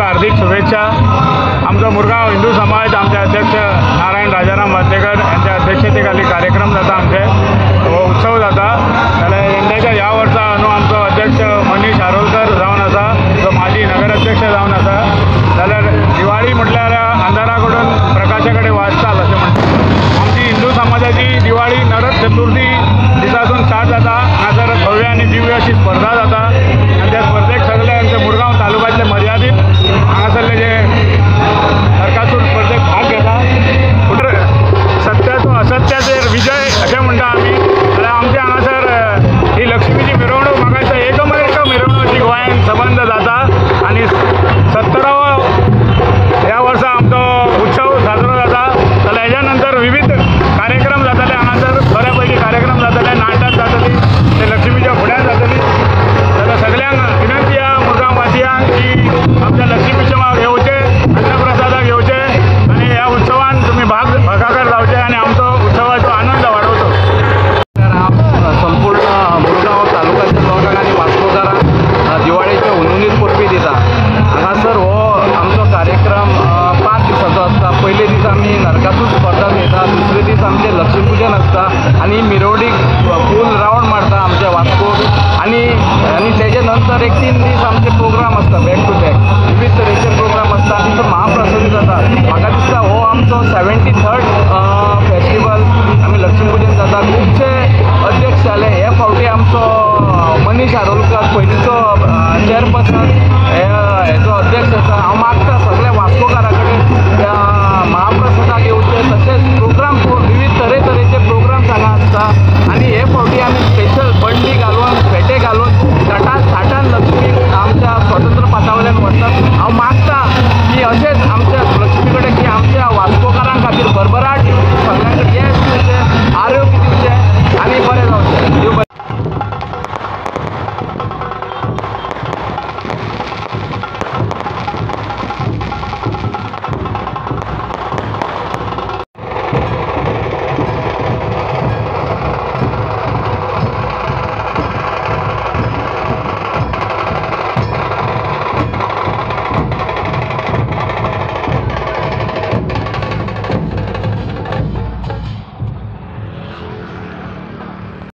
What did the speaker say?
हार्दिक शुभेच्छा। आमचा मुरगाव हिंदू समाज आमचे अध्यक्ष नारायण राजाराम मातेकर यांच्या अध्यक्षतेखाली कार्यक्रम जाता, आमचे उत्सव जाता। जाल्यार यंदाच्या ह्या वर्सा न्हू आमचो अध्यक्ष मनीष आरोलकर जावन आसा, जो माजी नगराध्यक्ष जावन आसा। जाल्यार दिवाळी म्हटल्यार अंधाराकडून प्रकाशाकडे वाचतात अशें म्हणटात। आमची हिंदू समाजाची दिवाळी नरक चतुर्थी दिसासून स्टार्ट जाता। हांगासर भव्य आनी दिव्य अशी स्पर्धा जाता आनी त्या स्पर्धेक सगळे आमचे मुरगांव तालुक्यातले मर्यादीत हांगासरले जे नरकासूर स्पर्धेक भाग घेता। सत्याचो असत्याचेर विजय अशें म्हणटा आमी। जाल्यार आमच्या हांगासर ही लक्ष्मीची मिरवणूक म्हाका दिसता एकमेव मिरवणूक अशी गोंयांत संबंध जाता आनी 17वा ह्या वर्सा आमचो उत्सव साजरो जाता। जाल्यार हेज्या नंतर विविध कार्यक्रम जाताले, हांगासर बऱ्यापैकी कार्यक्रम जाताले, नाटक जातली, ते लक्ष्मीच्या फुड्यान जातली। जाल्यार सगळ्यांक विनंती आहा मुरगांववासियांक की आमच्या लक्ष्मीच्या माग येवचे, अन्नप्रसादाक येवचे आनी ह्या उत्सवान तुमी भागाकार जावचे आनी आमचो उत्सवाचो आनंद वाडोवचो। संपूर्ण मुरगांव तालुक्याच्या लोकांक आनी वास्कोकारांक दिवाळीचे उनुनीत परबी दिता। हांगासर हो आमचो कार्यक्रम 5 दिसांचो आसता। पयले दीस आमी नरकासूर स्पर्धा घेता, दुसरे दीस आमचें लक्ष्मीपूजन आसता आनी मिरवणूक फूल रावंड मारता आमच्या वास्कोक आनी तेजे नंतर एक 3 दीस आमचे प्रोग्राम आसता बॅक टू